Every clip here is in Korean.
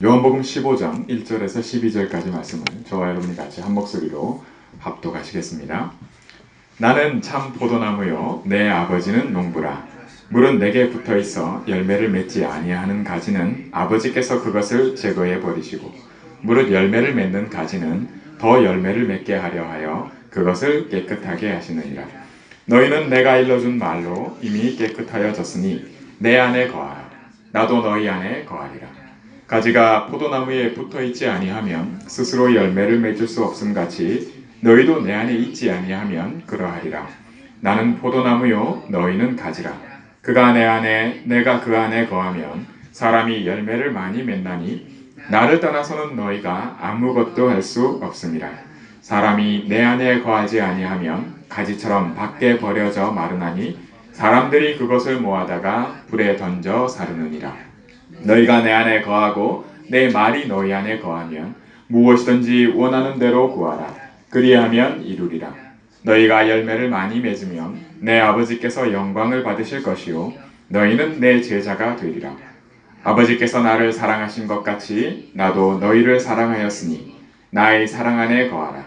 요한복음 15장 1절에서 12절까지 말씀을 저와 여러분이 같이 한 목소리로 합독하시겠습니다. 나는 참 포도나무요 내 아버지는 농부라. 물은 내게 붙어있어 열매를 맺지 아니하는 가지는 아버지께서 그것을 제거해 버리시고 무릇 열매를 맺는 가지는 더 열매를 맺게 하려 하여 그것을 깨끗하게 하시느니라. 너희는 내가 일러준 말로 이미 깨끗하여졌으니 내 안에 거하라. 나도 너희 안에 거하리라. 가지가 포도나무에 붙어있지 아니하면 스스로 열매를 맺을 수 없음 같이 너희도 내 안에 있지 아니하면 그러하리라. 나는 포도나무요 너희는 가지라. 그가 내 안에 내가 그 안에 거하면 사람이 열매를 많이 맺나니 나를 떠나서는 너희가 아무것도 할 수 없음이라. 사람이 내 안에 거하지 아니하면 가지처럼 밖에 버려져 마르나니 사람들이 그것을 모아다가 불에 던져 사르느니라. 너희가 내 안에 거하고 내 말이 너희 안에 거하면 무엇이든지 원하는 대로 구하라. 그리하면 이루리라. 너희가 열매를 많이 맺으면 내 아버지께서 영광을 받으실 것이요 너희는 내 제자가 되리라. 아버지께서 나를 사랑하신 것 같이 나도 너희를 사랑하였으니 나의 사랑 안에 거하라.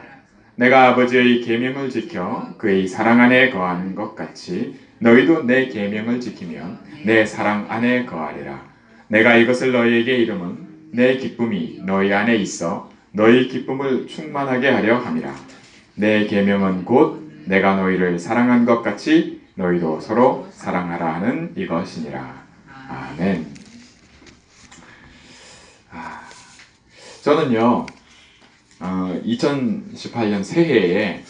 내가 아버지의 계명을 지켜 그의 사랑 안에 거하는 것 같이 너희도 내 계명을 지키면 내 사랑 안에 거하리라. 내가 이것을 너희에게 이름은 내 기쁨이 너희 안에 있어 너희 기쁨을 충만하게 하려 함이라. 내 계명은 곧 내가 너희를 사랑한 것 같이 너희도 서로 사랑하라 하는 이것이니라. 아멘. 저는요 2018년 새해에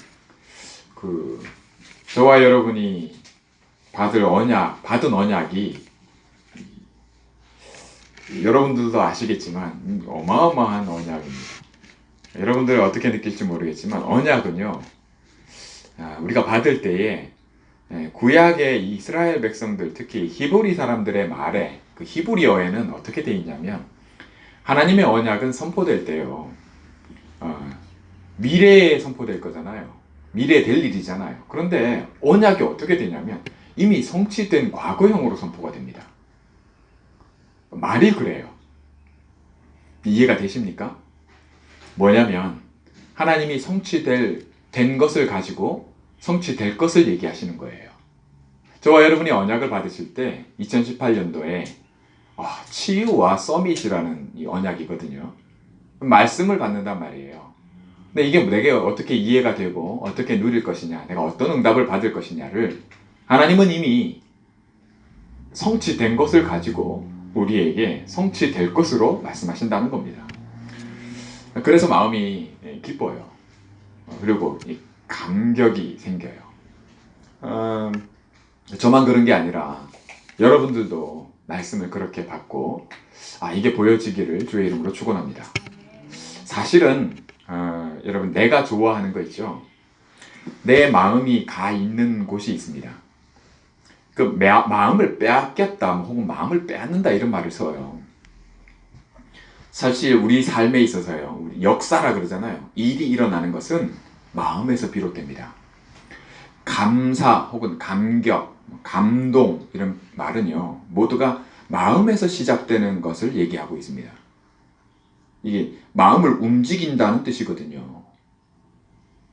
저와 여러분이 받은 언약이 여러분들도 아시겠지만 어마어마한 언약입니다. 여러분들 어떻게 느낄지 모르겠지만 언약은요 우리가 받을 때에 구약의 이스라엘 백성들 특히 히브리 사람들의 말에 그 히브리어에는 어떻게 되어 있냐면 하나님의 언약은 선포될 때요 미래에 선포될 거잖아요. 미래에 될 일이잖아요. 그런데 언약이 어떻게 되냐면 이미 성취된 과거형으로 선포가 됩니다. 말이 그래요. 이해가 되십니까? 뭐냐면 하나님이 된 것을 가지고 성취될 것을 얘기하시는 거예요. 저와 여러분이 언약을 받으실 때 2018년도에 치유와 서밋이라는 이 언약이거든요. 말씀을 받는단 말이에요. 근데 이게 내가 어떻게 이해가 되고 어떻게 누릴 것이냐, 내가 어떤 응답을 받을 것이냐를 하나님은 이미 성취된 것을 가지고 우리에게 성취될 것으로 말씀하신다는 겁니다. 그래서 마음이 기뻐요. 그리고 감격이 생겨요. 저만 그런 게 아니라 여러분들도 말씀을 그렇게 받고 이게 보여지기를 주의 이름으로 축원합니다. 사실은 여러분 내가 좋아하는 거 있죠? 내 마음이 가 있는 곳이 있습니다. 마음을 빼앗겼다 혹은 마음을 빼앗는다 이런 말을 써요. 사실 우리 삶에 있어서요, 우리 역사라 그러잖아요. 일이 일어나는 것은 마음에서 비롯됩니다. 감사 혹은 감격, 감동 이런 말은요 모두가 마음에서 시작되는 것을 얘기하고 있습니다. 이게 마음을 움직인다는 뜻이거든요.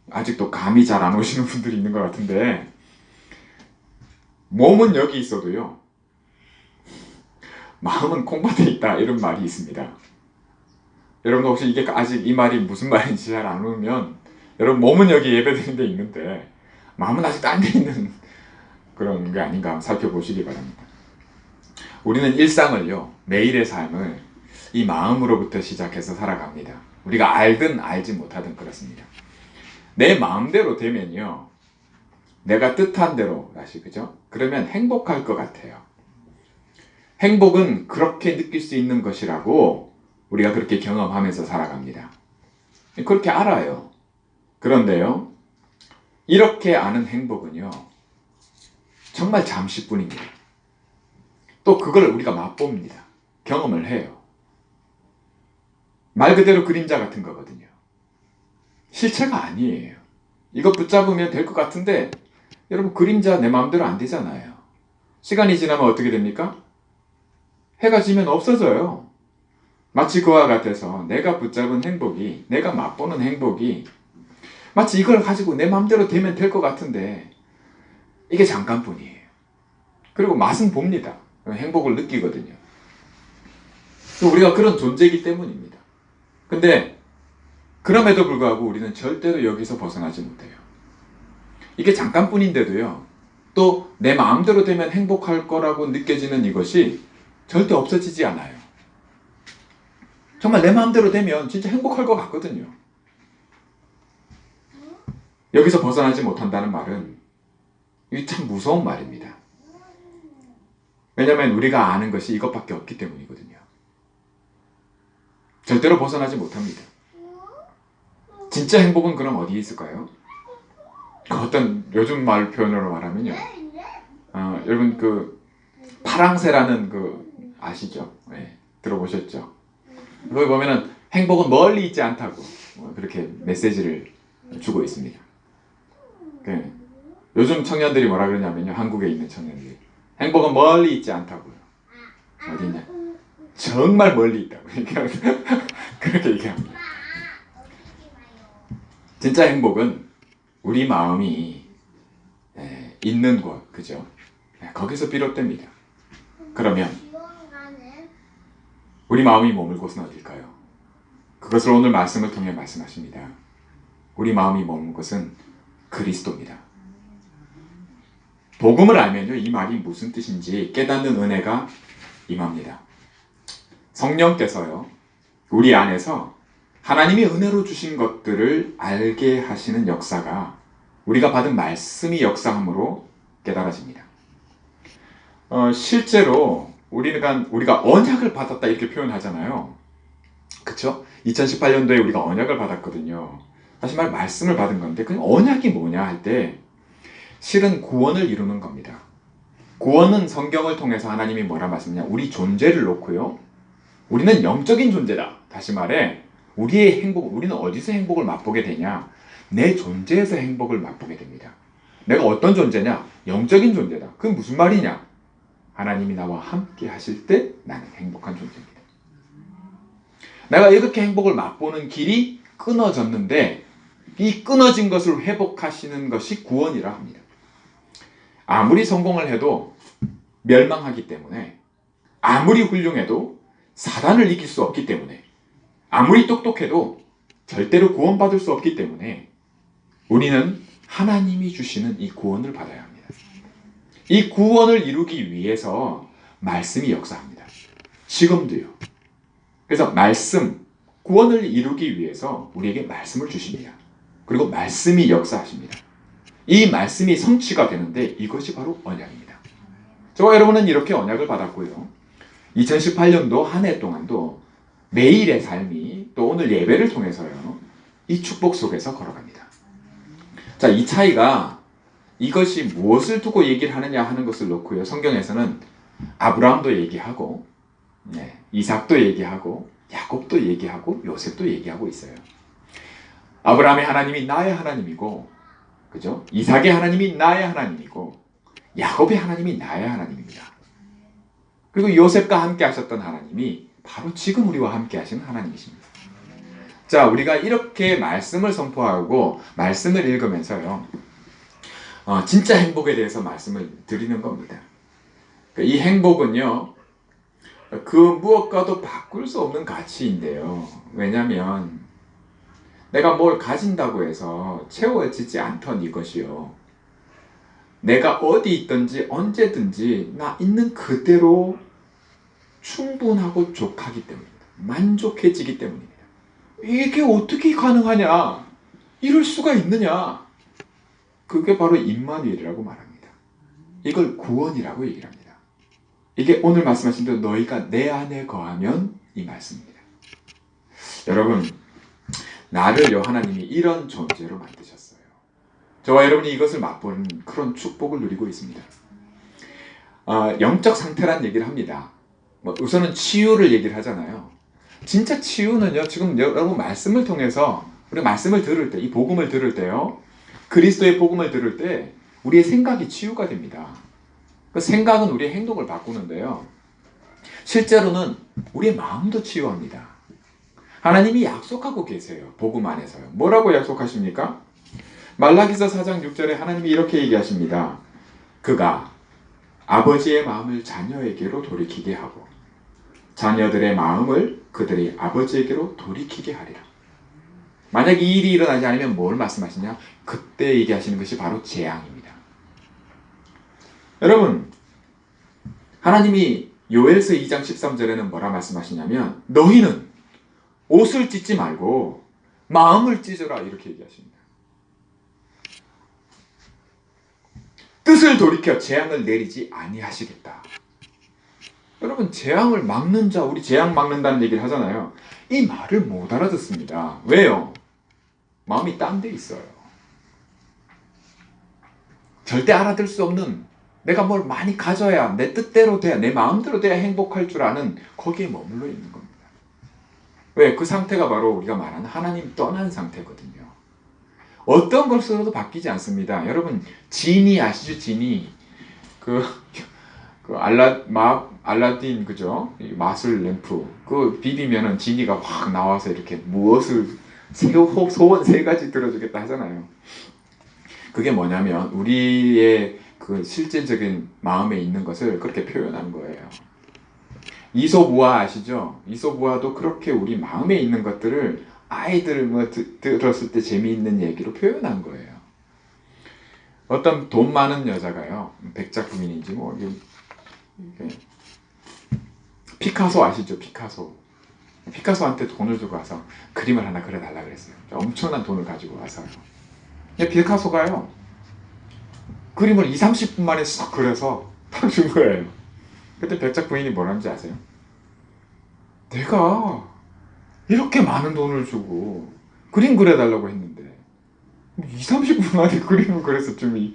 아직도 감이 잘 안 오시는 분들이 있는 것 같은데 몸은 여기 있어도요 마음은 콩밭에 있다 이런 말이 있습니다. 여러분 혹시 이게 아직 이 말이 무슨 말인지 잘 안 오면 여러분 몸은 여기 예배드리는 데 있는데 마음은 아직 딴 데 있는 그런 게 아닌가 한번 살펴보시기 바랍니다. 우리는 일상을요 매일의 삶을 이 마음으로부터 시작해서 살아갑니다. 우리가 알든 알지 못하든 그렇습니다. 내 마음대로 되면요 내가 뜻한 대로 다시 그죠? 그러면 행복할 것 같아요. 행복은 그렇게 느낄 수 있는 것이라고 우리가 그렇게 경험하면서 살아갑니다. 그렇게 알아요. 그런데요 이렇게 아는 행복은요 정말 잠시뿐입니다. 또 그걸 우리가 맛봅니다. 경험을 해요. 말 그대로 그림자 같은 거거든요. 실체가 아니에요. 이거 붙잡으면 될 것 같은데 여러분 그림자 내 마음대로 안 되잖아요. 시간이 지나면 어떻게 됩니까? 해가 지면 없어져요. 마치 그와 같아서 내가 붙잡은 행복이, 내가 맛보는 행복이 마치 이걸 가지고 내 마음대로 되면 될 것 같은데 이게 잠깐뿐이에요. 그리고 맛은 봅니다. 행복을 느끼거든요. 우리가 그런 존재이기 때문입니다. 근데 그럼에도 불구하고 우리는 절대로 여기서 벗어나지 못해요. 이게 잠깐뿐인데도요. 또 내 마음대로 되면 행복할 거라고 느껴지는 이것이 절대 없어지지 않아요. 정말 내 마음대로 되면 진짜 행복할 것 같거든요. 여기서 벗어나지 못한다는 말은 이게 참 무서운 말입니다. 왜냐하면 우리가 아는 것이 이것밖에 없기 때문이거든요. 절대로 벗어나지 못합니다. 진짜 행복은 그럼 어디에 있을까요? 어떤 요즘 말 표현으로 말하면요. 여러분 그 파랑새라는 그 아시죠? 네, 들어보셨죠? 거기 보면은 행복은 멀리 있지 않다고 그렇게 메시지를 주고 있습니다. 요즘 청년들이 뭐라 그러냐면요. 한국에 있는 청년들이 행복은 멀리 있지 않다고요. 어디 있냐? 정말 멀리 있다고 그렇게 얘기합니다. 진짜 행복은 우리 마음이 있는 곳, 그죠? 거기서 비롯됩니다. 그러면 우리 마음이 머물 곳은 어딜까요? 그것을 오늘 말씀을 통해 말씀하십니다. 우리 마음이 머물 곳은 그리스도입니다. 복음을 알면요, 이 말이 무슨 뜻인지 깨닫는 은혜가 임합니다. 성령께서요, 우리 안에서 하나님이 은혜로 주신 것들을 알게 하시는 역사가 우리가 받은 말씀이 역사함으로 깨달아집니다. 실제로 우리가 언약을 받았다 이렇게 표현하잖아요. 그쵸? 2018년도에 우리가 언약을 받았거든요. 다시 말해 말씀을 받은 건데 그 언약이 뭐냐 할 때 실은 구원을 이루는 겁니다. 구원은 성경을 통해서 하나님이 뭐라 말씀하냐? 우리 존재를 놓고요. 우리는 영적인 존재다. 다시 말해 우리의 행복, 우리는 어디서 행복을 맛보게 되냐? 내 존재에서 행복을 맛보게 됩니다. 내가 어떤 존재냐? 영적인 존재다. 그게 무슨 말이냐? 하나님이 나와 함께 하실 때 나는 행복한 존재입니다. 내가 이렇게 행복을 맛보는 길이 끊어졌는데 이 끊어진 것을 회복하시는 것이 구원이라 합니다. 아무리 성공을 해도 멸망하기 때문에, 아무리 훌륭해도 사단을 이길 수 없기 때문에, 아무리 똑똑해도 절대로 구원받을 수 없기 때문에 우리는 하나님이 주시는 이 구원을 받아야 합니다. 이 구원을 이루기 위해서 말씀이 역사합니다. 지금도요. 그래서 말씀, 구원을 이루기 위해서 우리에게 말씀을 주십니다. 그리고 말씀이 역사하십니다. 이 말씀이 성취가 되는데 이것이 바로 언약입니다. 저와 여러분은 이렇게 언약을 받았고요. 2018년도 한 해 동안도 매일의 삶이 또 오늘 예배를 통해서요. 이 축복 속에서 걸어갑니다. 자, 이 차이가 이것이 무엇을 두고 얘기를 하느냐 하는 것을 놓고요. 성경에서는 아브라함도 얘기하고 이삭도 얘기하고 야곱도 얘기하고 요셉도 얘기하고 있어요. 아브라함의 하나님이 나의 하나님이고 그죠? 이삭의 하나님이 나의 하나님이고 야곱의 하나님이 나의 하나님입니다. 그리고 요셉과 함께 하셨던 하나님이 바로 지금 우리와 함께 하시는 하나님이십니다. 자, 우리가 이렇게 말씀을 선포하고 말씀을 읽으면서요. 진짜 행복에 대해서 말씀을 드리는 겁니다. 이 행복은요. 그 무엇과도 바꿀 수 없는 가치인데요. 왜냐하면 내가 뭘 가진다고 해서 채워지지 않던 이것이요. 내가 어디 있든지 언제든지 나 있는 그대로 충분하고 족하기 때문입니다. 만족해지기 때문입니다. 이게 어떻게 가능하냐? 이럴 수가 있느냐? 그게 바로 임마누엘이라고 말합니다. 이걸 구원이라고 얘기를 합니다. 이게 오늘 말씀하신 대로 너희가 내 안에 거하면 이 말씀입니다. 여러분, 나를요 하나님이 이런 존재로 만드셨어요. 저와 여러분이 이것을 맛보는 그런 축복을 누리고 있습니다. 영적 상태란 얘기를 합니다. 우선은 치유를 얘기를 하잖아요. 진짜 치유는요, 지금 여러분 말씀을 통해서 우리 말씀을 들을 때, 이 복음을 들을 때요, 그리스도의 복음을 들을 때 우리의 생각이 치유가 됩니다. 그 생각은 우리의 행동을 바꾸는데요. 실제로는 우리의 마음도 치유합니다. 하나님이 약속하고 계세요. 복음 안에서요. 뭐라고 약속하십니까? 말라기서 4장 6절에 하나님이 이렇게 얘기하십니다. 그가 아버지의 마음을 자녀에게로 돌이키게 하고 자녀들의 마음을 그들의 아버지에게로 돌이키게 하리라. 만약 이 일이 일어나지 않으면 뭘 말씀하시냐? 그때 얘기하시는 것이 바로 재앙입니다. 여러분, 하나님이 요엘서 2장 13절에는 뭐라 말씀하시냐면 너희는 옷을 찢지 말고 마음을 찢어라 이렇게 얘기하십니다. 뜻을 돌이켜 재앙을 내리지 아니하시겠다. 여러분, 재앙을 막는 자, 우리 재앙 막는다는 얘기를 하잖아요. 이 말을 못 알아듣습니다. 왜요? 마음이 딴 데 있어요. 절대 알아들 수 없는, 내가 뭘 많이 가져야, 내 뜻대로 돼야, 내 마음대로 돼야 행복할 줄 아는 거기에 머물러 있는 겁니다. 왜? 그 상태가 바로 우리가 말하는 하나님 떠난 상태거든요. 어떤 것으로도 바뀌지 않습니다. 여러분, 지니 아시죠? 지니. 알라딘, 그죠? 마술 램프. 그 비비면은 지니가 확 나와서 이렇게 무엇을, 소원 3가지 들어주겠다 하잖아요. 그게 뭐냐면, 우리의 그 실제적인 마음에 있는 것을 그렇게 표현한 거예요. 이솝우화 아시죠? 이솝우화도 그렇게 우리 마음에 있는 것들을 아이들 들었을 때 재미있는 얘기로 표현한 거예요. 어떤 돈 많은 여자가요, 백작 부인인지 뭐 이게 피카소 아시죠? 피카소한테 돈을 주고 와서 그림을 하나 그려달라 그랬어요. 엄청난 돈을 가지고 와서요. 피카소가요, 그림을 30분 만에 싹 그려서 딱 준 거예요. 그때 백작 부인이 뭐라는지 아세요? 내가 이렇게 많은 돈을 주고 그림 그려달라고 했는데 30분 만에 그림을 그려서 좀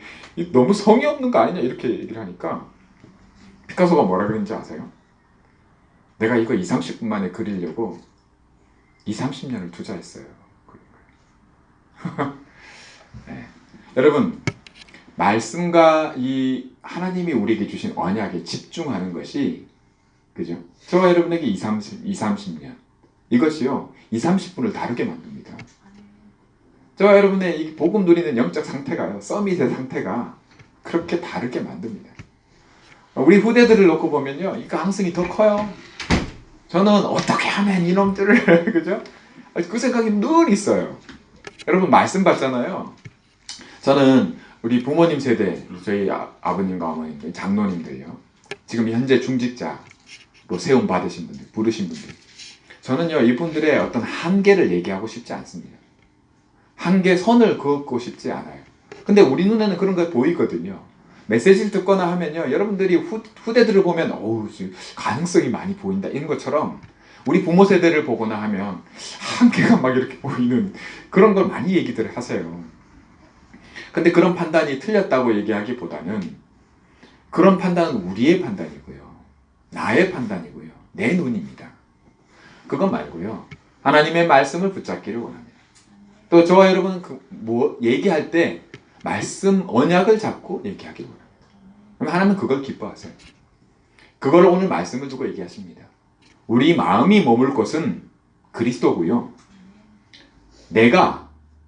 너무 성의 없는 거 아니냐 이렇게 얘기를 하니까 피카소가 뭐라 그랬는지 아세요? 내가 이거 30분 만에 그리려고 30년을 투자했어요. 네. 여러분, 말씀과 이 하나님이 우리에게 주신 언약에 집중하는 것이, 그죠? 저와 여러분에게 30년 이것이요 30분을 다르게 만듭니다. 저와 여러분의 이 복음 누리는 영적 상태가요, 서밋의 상태가 그렇게 다르게 만듭니다. 우리 후대들을 놓고 보면요, 이 가능성이 더 커요. 저는 어떻게 하면 이놈들을 그죠? 그 생각이 늘 있어요. 여러분, 말씀 받잖아요. 저는 우리 부모님 세대, 저희 아버님과 어머님들, 장로님들요, 지금 현재 중직자로 세움 받으신 분들, 부르신 분들, 저는요 이분들의 어떤 한계를 얘기하고 싶지 않습니다. 한계 선을 그었고 싶지 않아요. 근데 우리 눈에는 그런 거 보이거든요. 메시지를 듣거나 하면요, 여러분들이 후대들을 보면 어우, 가능성이 많이 보인다 이런 것처럼 우리 부모 세대를 보거나 하면 한계가 막 이렇게 보이는 그런 걸 많이 얘기들 하세요. 근데 그런 판단이 틀렸다고 얘기하기보다는 그런 판단은 우리의 판단이고요, 나의 판단이고요, 내 눈입니다. 그것 말고요, 하나님의 말씀을 붙잡기를 원합니다. 또 저와 여러분은 얘기할 때 말씀 언약을 잡고 얘기하기를 원합니다. 그럼 하나님은 그걸 기뻐하세요. 그걸 오늘 말씀을 두고 얘기하십니다. 우리 마음이 머물 곳은 그리스도고요,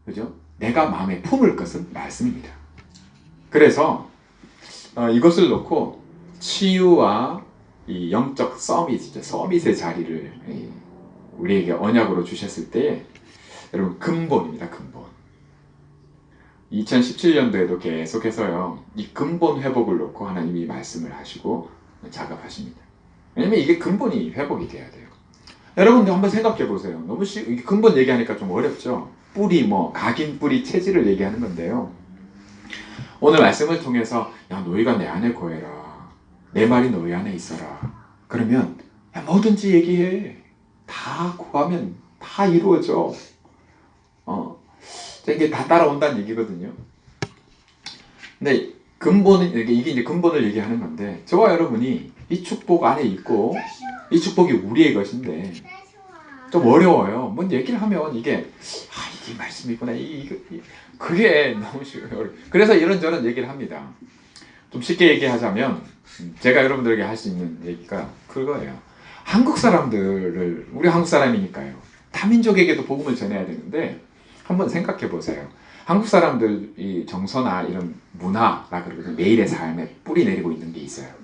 그죠? 내가 마음에 품을 것은 말씀입니다. 그래서 이것을 놓고 치유와 이 영적 서밋이죠, 서밋의 자리를 우리에게 언약으로 주셨을 때, 여러분, 근본입니다. 근본. 2017년도에도 계속해서요, 이 근본 회복을 놓고 하나님이 말씀을 하시고 작업하십니다. 왜냐면 이게 근본이 회복이 돼야 돼요. 여러분들 한번 생각해 보세요. 너무 근본 얘기하니까 좀 어렵죠? 뿌리, 각인 뿌리, 체질을 얘기하는 건데요. 오늘 말씀을 통해서, 야, 너희가 내 안에 거해라. 내 말이 너희 안에 있어라. 그러면, 야, 뭐든지 얘기해. 다 구하면 다 이루어져. 이게 다 따라온다는 얘기거든요. 근데 이게 이제 근본을 얘기하는 건데, 저와 여러분이 이 축복 안에 있고 이 축복이 우리의 것인데 좀 어려워요. 뭔 얘기를 하면 이게 말씀이구나. 그게 너무 쉬워요. 그래서 이런저런 얘기를 합니다. 좀 쉽게 얘기하자면, 제가 여러분들에게 할 수 있는 얘기가 그거예요. 우리 한국 사람이니까요, 타민족에게도 복음을 전해야 되는데 한번 생각해 보세요. 한국 사람들 이 정서나 이런 문화라 그러거든요. 매일의 삶에 뿌리 내리고 있는 게 있어요.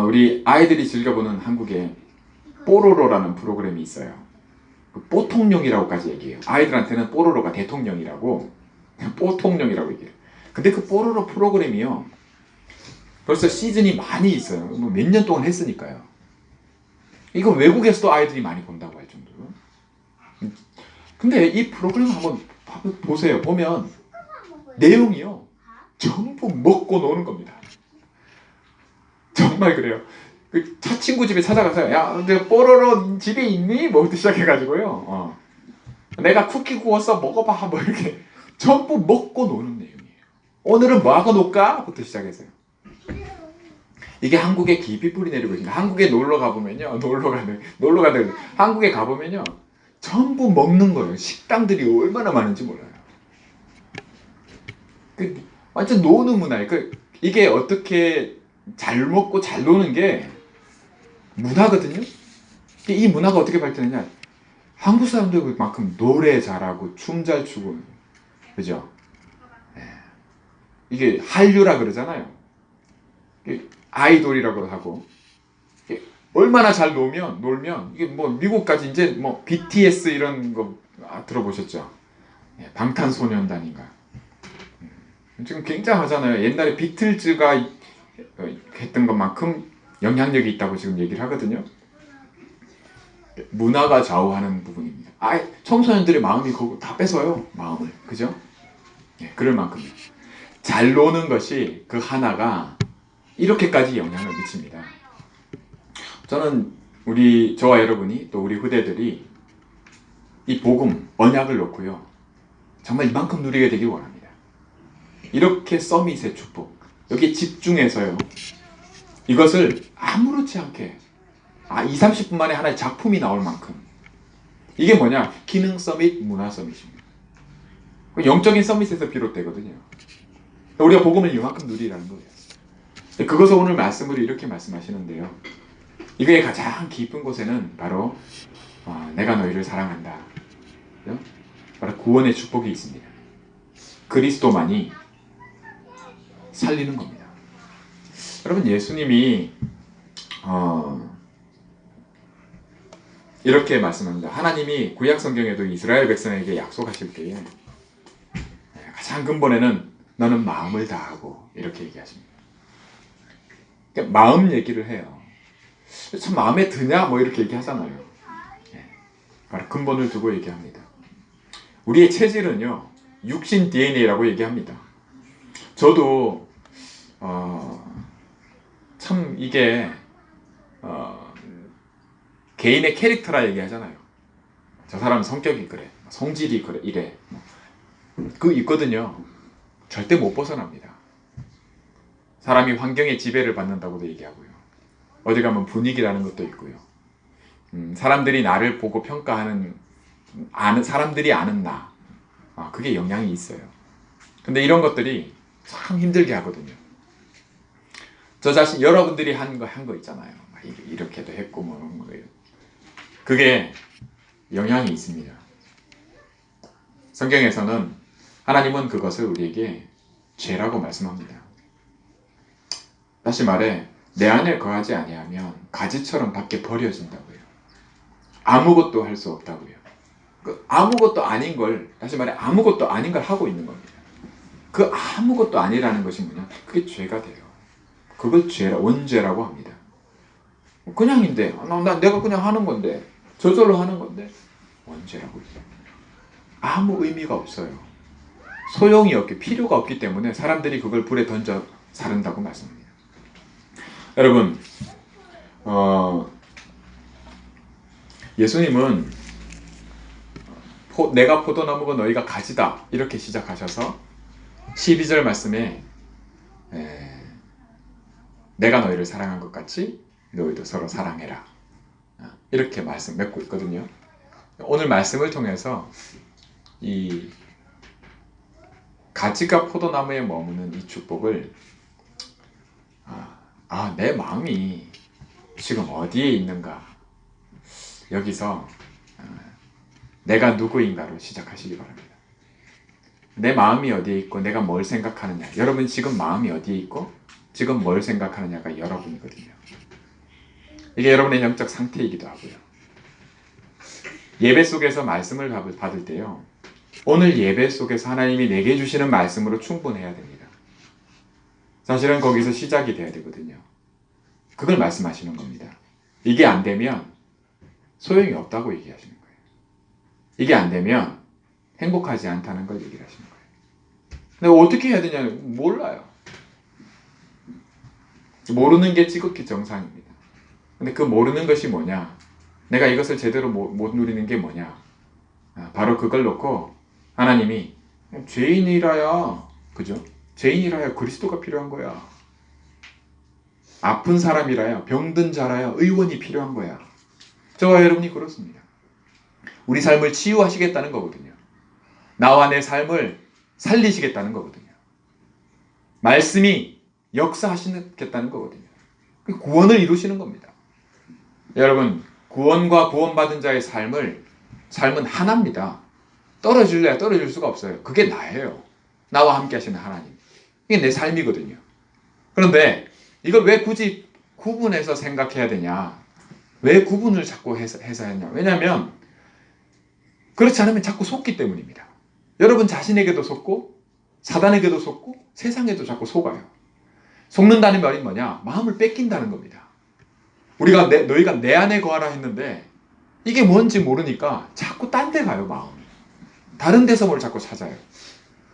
우리 아이들이 즐겨보는 한국에 뽀로로라는 프로그램이 있어요. 그 뽀통령이라고까지 얘기해요. 아이들한테는 뽀로로가 대통령이라고 뽀통령이라고 얘기해요. 근데 그 뽀로로 프로그램이요, 벌써 시즌이 많이 있어요. 뭐 몇 년 동안 했으니까요. 이거 외국에서도 아이들이 많이 본다고 할 정도로. 근데 이 프로그램 한번 보세요. 보면 내용이요, 전부 먹고 노는 겁니다. 정말 그래요. 그 친구 집에 찾아가서 야, 근데 뽀로로 집에 있니? 뭐부터 시작해가지고요. 내가 쿠키 구워서 먹어봐. 뭐 이렇게 전부 먹고 노는 내용이에요. 오늘은 뭐 하고 놀까? 부터 시작해서요. 이게 한국에 깊이 뿌리 내리고 있습니다. 한국에 놀러 가보면요, 놀러 가는 한국에 가보면요, 전부 먹는 거예요. 식당들이 얼마나 많은지 몰라요. 완전 노는 문화예요. 이게 어떻게 잘 먹고 잘 노는 게 문화거든요. 이 문화가 어떻게 발전했냐? 한국 사람들만큼 노래 잘하고 춤 잘 추고, 그죠? 이게 한류라 그러잖아요. 아이돌이라고 하고, 얼마나 잘 놀면 이게 뭐 미국까지 이제 뭐 BTS 이런 거 들어보셨죠? 방탄소년단인가? 지금 굉장하잖아요. 옛날에 비틀즈가 했던 것만큼 영향력이 있다고 지금 얘기를 하거든요. 문화가 좌우하는 부분입니다. 청소년들의 마음이 그거 다 뺏어요. 마음을. 그죠? 그럴 만큼 잘 노는 것이 그 하나가 이렇게까지 영향을 미칩니다. 저는 저와 여러분이 또 우리 후대들이 이 복음, 언약을 놓고요, 정말 이만큼 누리게 되길 원합니다. 이렇게 서밋의 축복, 여기에 집중해서요, 이것을 아무렇지 않게 20-30분 만에 하나의 작품이 나올 만큼, 이게 뭐냐? 기능 서밋, 문화 서밋입니다. 영적인 서밋에서 비롯되거든요. 우리가 복음을 이만큼 누리라는 거예요. 그것을 오늘 말씀으로 이렇게 말씀하시는데요, 이거의 가장 깊은 곳에는 바로 내가 너희를 사랑한다, 바로 구원의 축복이 있습니다. 그리스도만이 살리는 겁니다. 여러분, 예수님이 이렇게 말씀합니다. 하나님이 구약 성경에도 이스라엘 백성에게 약속하실 때에 가장 근본에는 너는 마음을 다하고 이렇게 얘기하십니다. 그러니까 마음 얘기를 해요. 참 마음에 드냐? 뭐 이렇게 얘기하잖아요. 바로 근본을 두고 얘기합니다. 우리의 체질은요, 육신 DNA라고 얘기합니다. 저도 참 이게 개인의 캐릭터라 얘기하잖아요. 저 사람 성격이 그래, 성질이 그래, 이래. 그거 있거든요. 절대 못 벗어납니다. 사람이 환경의 지배를 받는다고도 얘기하고요. 어디 가면 분위기라는 것도 있고요. 사람들이 나를 보고 평가하는, 사람들이 아는 나, 그게 영향이 있어요. 근데 이런 것들이 참 힘들게 하거든요. 저 자신, 여러분들이 한 거 있잖아요. 이렇게도 했고 뭐 거예요. 그게 영향이 있습니다. 성경에서는 하나님은 그것을 우리에게 죄라고 말씀합니다. 다시 말해, 내 안에 거하지 아니하면 가지처럼 밖에 버려진다고요. 아무것도 할 수 없다고요. 아무것도 아닌 걸, 다시 말해 아무것도 아닌 걸 하고 있는 겁니다. 그 아무것도 아니라는 것이 뭐냐? 그게 죄가 돼요. 그걸 원죄라고 합니다. 그냥인데, 내가 그냥 하는 건데, 저절로 하는 건데, 원죄라고 해요. 아무 의미가 없어요. 소용이 없기, 필요가 없기 때문에 사람들이 그걸 불에 던져 사른다고 말씀합니다. 여러분, 예수님은 내가 포도나무고 너희가 가지다 이렇게 시작하셔서 12절 말씀에 내가 너희를 사랑한 것 같이 너희도 서로 사랑해라, 이렇게 말씀 맺고 있거든요. 오늘 말씀을 통해서 이 가지가 포도나무에 머무는 이 축복을, 내 마음이 지금 어디에 있는가, 여기서 내가 누구인가로 시작하시기 바랍니다. 내 마음이 어디에 있고 내가 뭘 생각하느냐. 여러분 지금 마음이 어디에 있고 지금 뭘 생각하느냐가 여러분이거든요. 이게 여러분의 영적 상태이기도 하고요. 예배 속에서 말씀을 받을 때요. 오늘 예배 속에서 하나님이 내게 주시는 말씀으로 충분해야 됩니다. 사실은 거기서 시작이 돼야 되거든요. 그걸 말씀하시는 겁니다. 이게 안 되면 소용이 없다고 얘기하시는 거예요. 이게 안 되면 행복하지 않다는 걸 얘기를 하시는 거예요. 근데 어떻게 해야 되냐 몰라요. 모르는 게 지극히 정상입니다. 근데 그 모르는 것이 뭐냐? 내가 이것을 제대로 못 누리는 게 뭐냐? 바로 그걸 놓고 하나님이 죄인이라야, 그죠? 죄인이라야 그리스도가 필요한 거야. 아픈 사람이라야, 병든 자라야 의원이 필요한 거야. 저와 여러분이 그렇습니다. 우리 삶을 치유하시겠다는 거거든요. 나와 내 삶을 살리시겠다는 거거든요. 말씀이 역사하시겠다는 거거든요. 구원을 이루시는 겁니다. 여러분, 구원과 구원받은 자의 삶은 하나입니다. 떨어질래야 떨어질 수가 없어요. 그게 나예요. 나와 함께 하시는 하나님. 이게 내 삶이거든요. 그런데 이걸 왜 굳이 구분해서 생각해야 되냐? 왜 구분을 자꾸 해서 하냐? 왜냐하면 그렇지 않으면 자꾸 속기 때문입니다. 여러분 자신에게도 속고 사단에게도 속고 세상에도 자꾸 속아요. 속는다는 말이 뭐냐? 마음을 뺏긴다는 겁니다. 우리가 너희가 내 안에 거하라 했는데 이게 뭔지 모르니까 자꾸 딴 데 가요. 마음이. 다른 데서 뭘 자꾸 찾아요.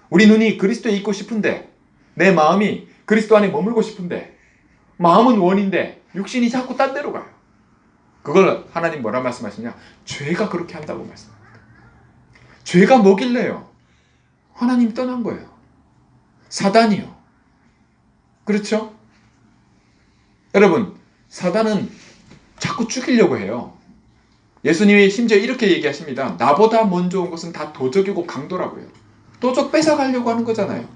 우리 눈이 그리스도에 있고 싶은데 내 마음이 그리스도 안에 머물고 싶은데 마음은 원인데 육신이 자꾸 딴 데로 가요. 그걸 하나님 뭐라 말씀하시냐? 죄가 그렇게 한다고 말씀합니다. 죄가 뭐길래요? 하나님 떠난 거예요. 사단이요. 그렇죠? 여러분, 사단은 자꾸 죽이려고 해요. 예수님이 심지어 이렇게 얘기하십니다. 나보다 먼저 온 것은 다 도적이고 강도라고요. 도적 뺏어가려고 하는 거잖아요.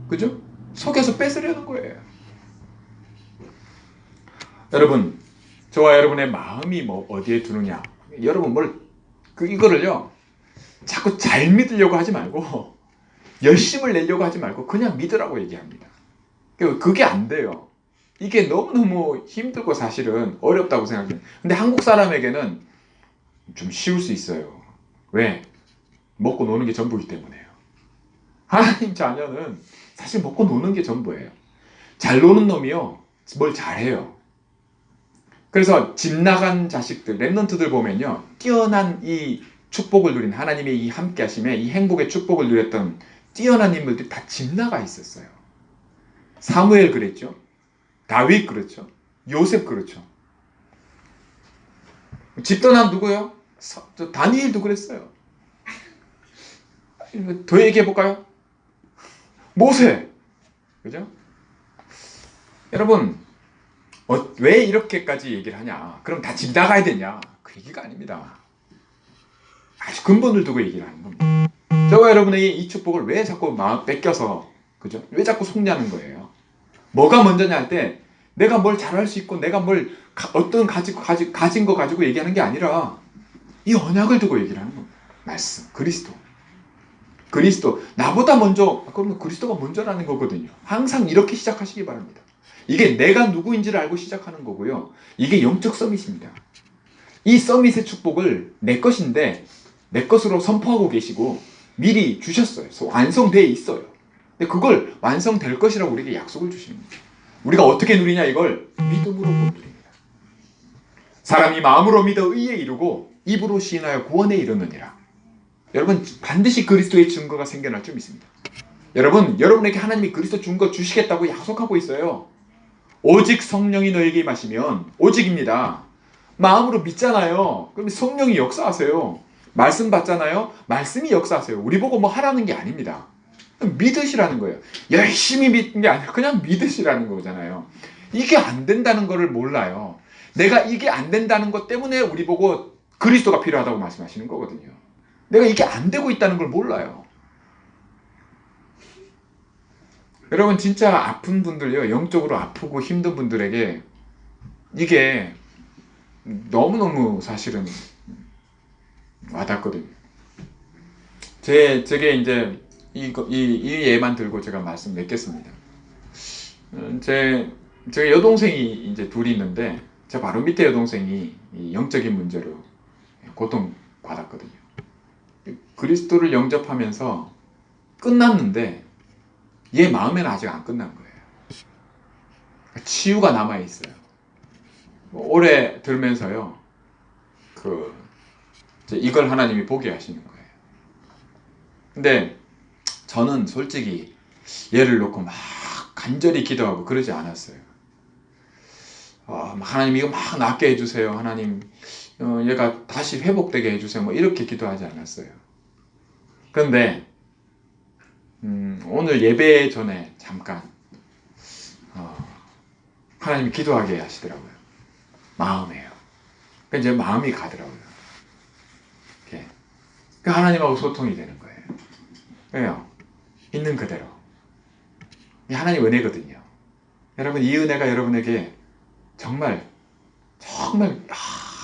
그죠? 속여서 뺏으려는 거예요. 여러분, 저와 여러분의 마음이 어디에 두느냐? 여러분 이거를요, 자꾸 잘 믿으려고 하지 말고, 열심을 내려고 하지 말고, 그냥 믿으라고 얘기합니다. 그게 안 돼요. 이게 너무너무 힘들고 사실은 어렵다고 생각해요. 근데 한국 사람에게는 좀 쉬울 수 있어요. 왜? 먹고 노는 게 전부이기 때문에요. 하나님 자녀는 사실 먹고 노는 게 전부예요. 잘 노는 놈이요, 뭘 잘해요. 그래서 집 나간 자식들, 랩런트들 보면요, 뛰어난 이 축복을 누린 하나님의 이 함께 하심에 이 행복의 축복을 누렸던 뛰어난 인물들이 다 집 나가 있었어요. 사무엘 그랬죠. 다윗 그렇죠. 요셉 그렇죠. 집 떠난 누구요? 다니엘도 그랬어요. 더 얘기해볼까요? 모세. 그죠? 여러분, 왜 이렇게까지 얘기를 하냐? 그럼 다 집 나가야 되냐? 그 얘기가 아닙니다. 아주 근본을 두고 얘기를 하는 겁니다. 저와 여러분의 이 축복을 왜 자꾸 마음 뺏겨서, 그죠? 왜 자꾸 속냐는 거예요. 뭐가 먼저냐 할 때, 내가 뭘 잘할 수 있고, 내가 가진 거 가지고 얘기하는 게 아니라, 이 언약을 두고 얘기를 하는 겁니다. 말씀, 그리스도. 나보다 먼저, 그러면 그리스도가 먼저라는 거거든요. 항상 이렇게 시작하시기 바랍니다. 이게 내가 누구인지를 알고 시작하는 거고요. 이게 영적 서밋입니다. 이 서밋의 축복을 내 것인데 내 것으로 선포하고 계시고 미리 주셨어요. 완성되어 있어요. 근데 그걸 완성될 것이라고 우리에게 약속을 주시는 거예요. 우리가 어떻게 누리냐? 이걸 믿음으로 못 누립니다. 사람이 마음으로 믿어 의에 이르고 입으로 시인하여 구원에 이르느니라. 여러분, 반드시 그리스도의 증거가 생겨날 줄 믿습니다. 여러분에게 하나님이 그리스도 증거 주시겠다고 약속하고 있어요. 오직 성령이 너에게 임하시면, 오직입니다. 마음으로 믿잖아요. 그럼 성령이 역사하세요. 말씀 받잖아요. 말씀이 역사하세요. 우리 보고 뭐 하라는 게 아닙니다. 믿으시라는 거예요. 열심히 믿는 게 아니라 그냥 믿으시라는 거잖아요. 이게 안 된다는 거를 몰라요. 내가 이게 안 된다는 것 때문에 우리 보고 그리스도가 필요하다고 말씀하시는 거거든요. 내가 이게 안 되고 있다는 걸 몰라요. 여러분, 진짜 아픈 분들요, 영적으로 아프고 힘든 분들에게 이게 너무너무 사실은 와닿거든요. 저게 이제 이 예만 들고 제가 말씀 맺겠습니다. 제 여동생이 이제 둘이 있는데, 제 바로 밑에 여동생이 이 영적인 문제로 고통받았거든요. 그리스도를 영접하면서 끝났는데 얘 마음에는 아직 안 끝난 거예요. 치유가 남아있어요. 오래 들면서요, 이걸 하나님이 보게 하시는 거예요. 근데 저는 솔직히 얘를 놓고 막 간절히 기도하고 그러지 않았어요. 하나님 이거 막 낫게 해주세요. 하나님 얘가 다시 회복되게 해주세요. 뭐 이렇게 기도하지 않았어요. 그런데 오늘 예배 전에 잠깐 하나님이 기도하게 하시더라고요. 마음에요. 그러니까 이제 마음이 가더라고요. 이렇게. 그러니까 하나님하고 소통이 되는 거예요. 왜요? 있는 그대로. 하나님 은혜거든요. 여러분, 이 은혜가 여러분에게 정말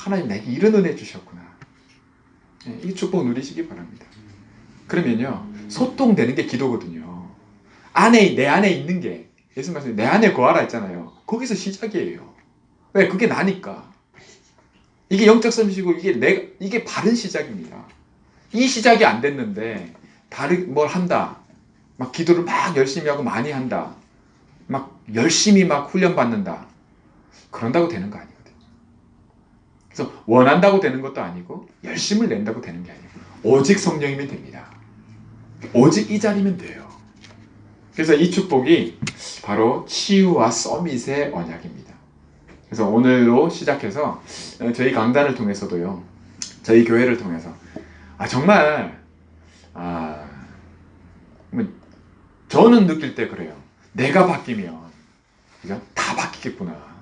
하나님 나에게 이런 은혜 주셨구나. 이 축복 누리시기 바랍니다. 그러면요, 소통되는 게 기도거든요. 내 안에 있는 게, 예수 말씀에 내 안에 거하라 했잖아요. 거기서 시작이에요. 왜? 그게 나니까. 이게 영적 섬시고 이게 바른 시작입니다. 이 시작이 안 됐는데 뭘 한다, 막 기도를 막 열심히 하고 많이 한다, 막 열심히 막 훈련 받는다, 그런다고 되는 거 아니거든요. 그래서 원한다고 되는 것도 아니고 열심을 낸다고 되는 게 아니고 오직 성령이면 됩니다. 오직 이 자리면 돼요. 그래서 이 축복이 바로 치유와 서밋의 언약입니다. 그래서 오늘로 시작해서 저희 강단을 통해서도요, 저희 교회를 통해서 정말 저는 느낄 때 그래요. 내가 바뀌면 그죠? 다 바뀌겠구나.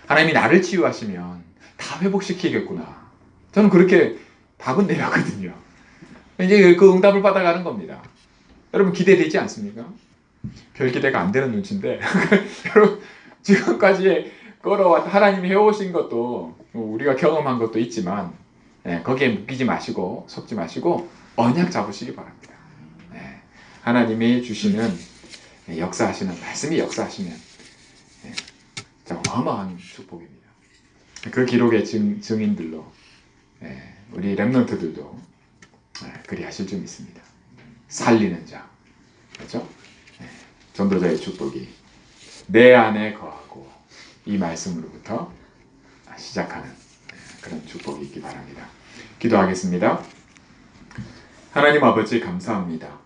하나님이 나를 치유하시면 다 회복시키겠구나. 저는 그렇게 답은 내렸거든요. 이제 그 응답을 받아가는 겁니다. 여러분, 기대되지 않습니까? 별 기대가 안 되는 눈치인데 여러분, 지금까지 걸어왔 하나님이 해오신 것도 우리가 경험한 것도 있지만, 거기에 묶이지 마시고 속지 마시고 언약 잡으시기 바랍니다. 하나님이 주시는 역사하시는 말씀이 역사하시면 어마어마한 축복입니다. 그 기록의 증인들로 우리 렘넌트들도 그리하실 줄 믿습니다. 살리는 자, 그렇죠? 전도자의 축복이 내 안에 거하고 이 말씀으로부터 시작하는 그런 축복이 있기 바랍니다. 기도하겠습니다. 하나님 아버지, 감사합니다.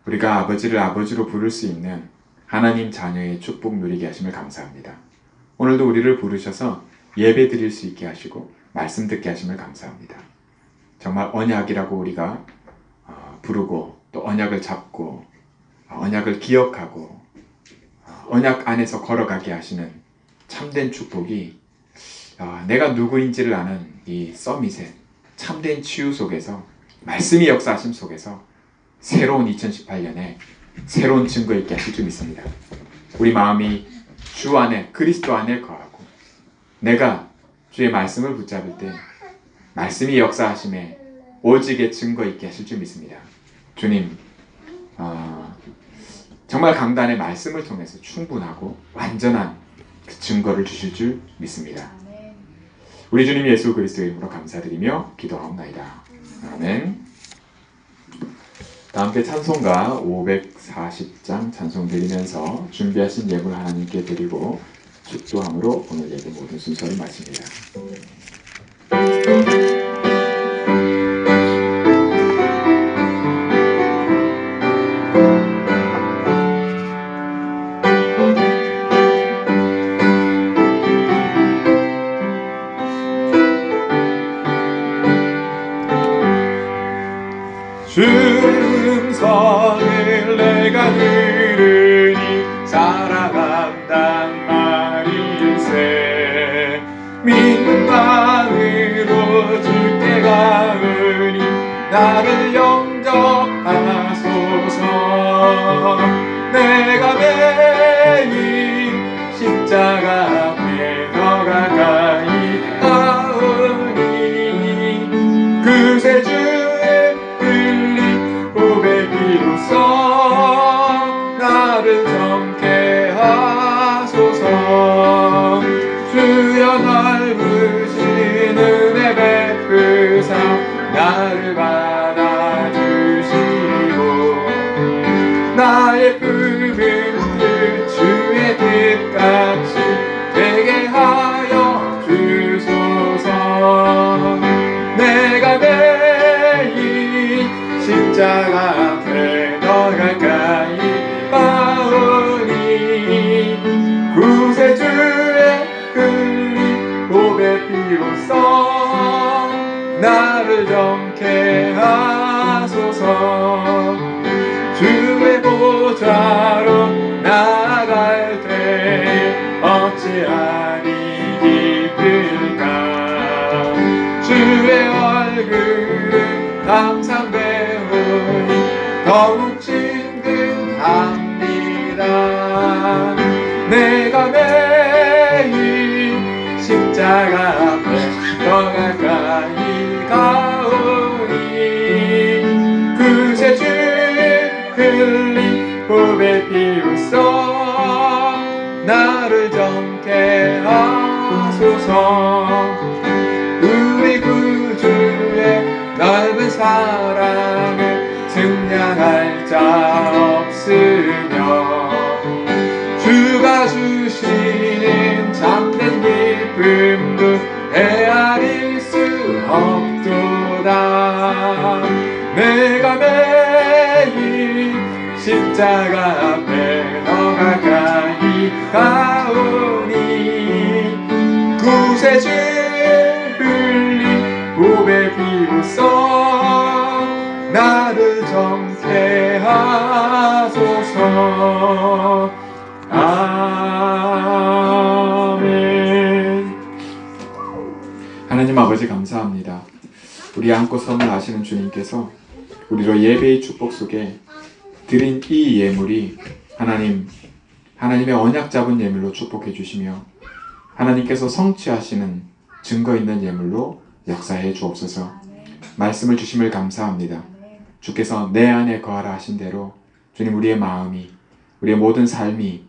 우리가 아버지를 아버지로 부를 수 있는 하나님 자녀의 축복 누리게 하심을 감사합니다. 오늘도 우리를 부르셔서 예배 드릴 수 있게 하시고 말씀 듣게 하심을 감사합니다. 정말 언약이라고 우리가 부르고, 또 언약을 잡고 언약을 기억하고 언약 안에서 걸어가게 하시는 참된 축복이 내가 누구인지를 아는 이 서밋의 참된 치유 속에서, 말씀이 역사하심 속에서 새로운 2018년에 새로운 증거 있게 하실 줄 믿습니다. 우리 마음이 주 안에, 그리스도 안에 거하고 내가 주의 말씀을 붙잡을 때 말씀이 역사하심에 오직의 증거 있게 하실 줄 믿습니다. 주님, 정말 강단의 말씀을 통해서 충분하고 완전한 그 증거를 주실 줄 믿습니다. 우리 주님 예수 그리스도의 이름으로 감사드리며 기도하옵나이다. 아멘. 다 함께 찬송가 540장 찬송 드리면서 준비하신 예물 하나님께 드리고 축도함으로 오늘 예배 모든 순서를 마칩니다. 음성을 내가 들으니 살아간단 말일세. 믿는 마음으로 주께 가으니 나를 영접하소서. 내가 매일 십자가 앞에 더 가까이 가으니 그 구세주의 흘린 보배 비로소 나를 정케 하소서. 주여 넓으신 은혜 베푸사 나를 받아주시고 나의 품은 그 주의 뜻같이 되게 하여 주소서. 내가 매일 십자가 앞에 더 가까이 가오니 구세주의 흘린 보배 비로소 나를 정케 하소서. 주의 보좌로 나아갈 때 어찌하리 기쁠까. 주의 얼굴을 항상 배우니 더욱 친근합니다. 내가 매일 십자가 앞에 더 가까이 가오니 구세주의 흘린 보배 비로소 나를 정케 하소서. 우리 구주의 넓은 사랑을 승량할 자 없으며 주가 주시는 참된 기쁨도 헤아릴 수 없도다. 내가 매일 십자가 앞에 더 가까이 가오니 구세주 흘린 보배 비로소 나를 정케 하소서. 아멘. 하나님 아버지 감사합니다. 우리 안고 섬을 아시는 주님께서 우리로 예배의 축복 속에 드린 이 예물이 하나님의 언약 잡은 예물로 축복해 주시며 하나님께서 성취하시는 증거 있는 예물로 역사해 주옵소서. 말씀을 주심을 감사합니다. 주께서 내 안에 거하라 하신 대로 주님 우리의 마음이 우리의 모든 삶이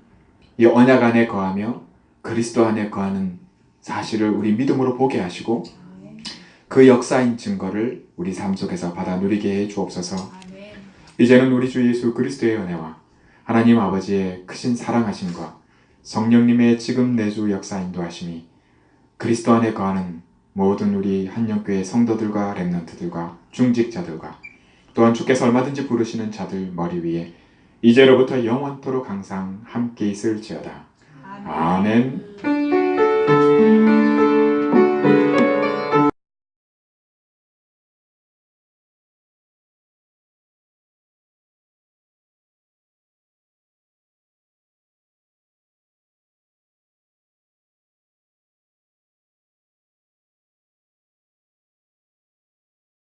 이 언약 안에 거하며 그리스도 안에 거하는 사실을 우리 믿음으로 보게 하시고 그 역사인 증거를 우리 삶 속에서 받아 누리게 해 주옵소서. 이제는 우리 주 예수 그리스도의 은혜와 하나님 아버지의 크신 사랑하심과 성령님의 지금 내주 역사 인도하심이 그리스도 안에 거하는 모든 우리 한영교회 성도들과 렘넌트들과 중직자들과 또한 주께서 얼마든지 부르시는 자들 머리 위에 이제로부터 영원토록 항상 함께 있을지어다. 아멘.